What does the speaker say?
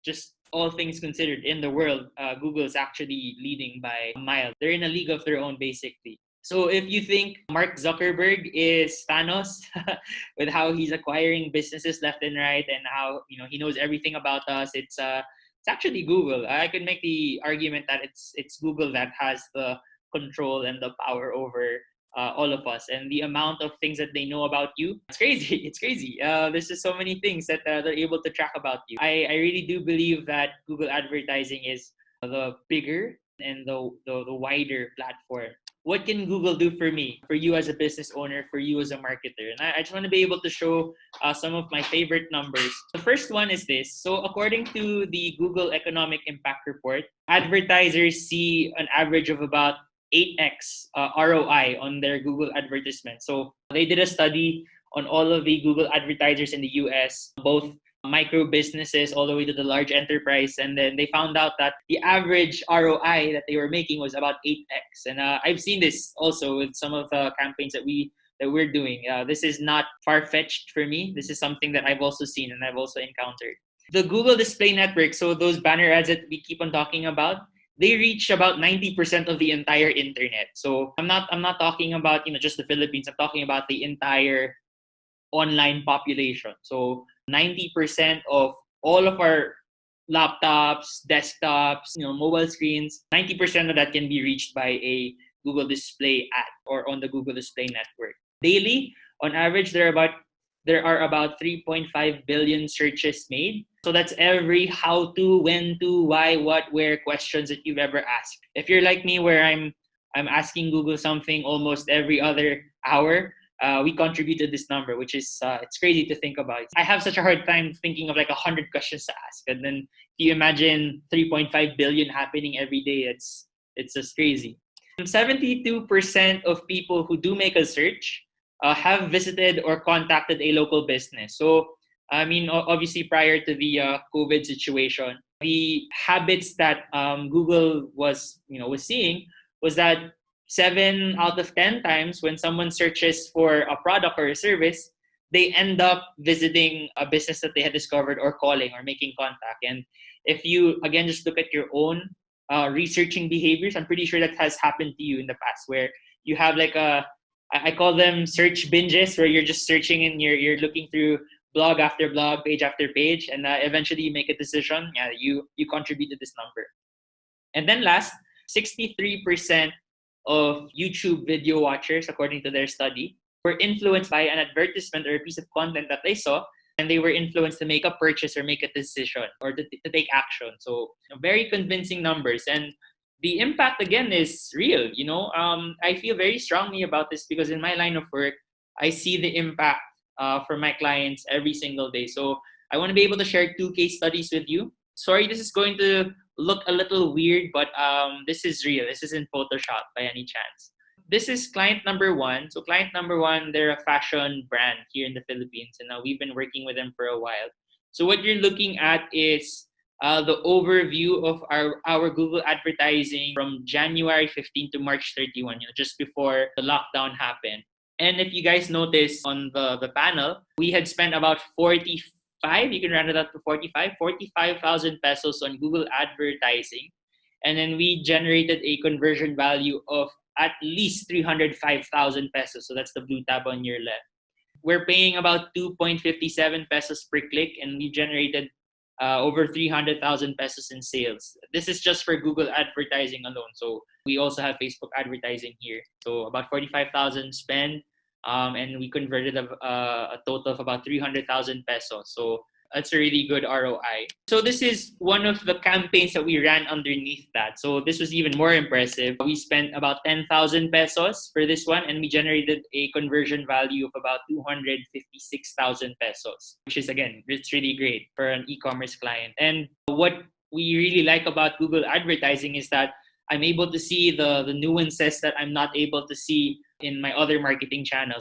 just all things considered in the world, Google is actually leading by a mile. They're in a league of their own, basically. So if you think Mark Zuckerberg is Thanos with how he's acquiring businesses left and right and how he knows everything about us, it's actually Google. I could make the argument that it's Google that has the control and the power over all of us, and the amount of things that they know about you, it's crazy. It's crazy. There's just so many things that they're able to track about you. I really do believe that Google advertising is the bigger and the wider platform. What can Google do for me, for you as a business owner, for you as a marketer? And I just want to be able to show some of my favorite numbers. The first one is this. So according to the Google Economic Impact Report, advertisers see an average of about 8x ROI on their Google advertisement. So they did a study on all of the Google advertisers in the US, both micro businesses all the way to the large enterprise, and then they found out that the average ROI that they were making was about 8x. And I've seen this also with some of the campaigns that we're doing. This is not far-fetched for me. This is something that I've also seen and I've also encountered. The Google Display Network, so those banner ads that we keep on talking about, they reach about 90% of the entire internet. So I'm not talking about just the Philippines. I'm talking about the entire online population. So 90% of all of our laptops, desktops, mobile screens, 90% of that can be reached by a Google Display ad or on the Google Display Network. Daily, on average, there are about 3.5 billion searches made. So that's every how to, when to, why, what, where questions that you've ever asked. If you're like me, where I'm asking Google something almost every other hour, we contributed this number, which is it's crazy to think about. I have such a hard time thinking of like 100 questions to ask, and then if you imagine 3.5 billion happening every day, it's just crazy. 72% of people who do make a search have visited or contacted a local business. So I mean, obviously prior to the COVID situation, the habits that Google was seeing was that 7 out of 10 times when someone searches for a product or a service, they end up visiting a business that they had discovered or calling or making contact. And if you, again, just look at your own researching behaviors, I'm pretty sure that has happened to you in the past, where you have like I call them search binges, where you're just searching and you're looking through blog after blog, page after page, and eventually you make a decision. Yeah, you contributed this number. And then last, 63% of YouTube video watchers, according to their study, were influenced by an advertisement or a piece of content that they saw, and they were influenced to make a purchase or make a decision or to take action. So very convincing numbers. And the impact, again, is real. I feel very strongly about this because in my line of work, I see the impact for my clients every single day. So I want to be able to share 2 case studies with you. Sorry, this is going to look a little weird, but this is real. This isn't Photoshop by any chance. This is client number 1. So client number 1, they're a fashion brand here in the Philippines, and we've been working with them for a while. So what you're looking at is the overview of our Google advertising from January 15 to March 31, just before the lockdown happened. And if you guys notice on the panel, we had spent about 45, you can round it up to 45,000 pesos on Google advertising. And then we generated a conversion value of at least 305,000 pesos. So that's the blue tab on your left. We're paying about 2.57 pesos per click, and we generated over 300,000 pesos in sales. This is just for Google advertising alone. So we also have Facebook advertising here. So about 45,000 spend, and we converted a total of about 300,000 pesos. So that's a really good ROI. So this is one of the campaigns that we ran underneath that. So this was even more impressive. We spent about 10,000 pesos for this one, and we generated a conversion value of about 256,000 pesos, which is, again, it's really great for an e-commerce client. And what we really like about Google advertising is that I'm able to see the nuances that I'm not able to see in my other marketing channels.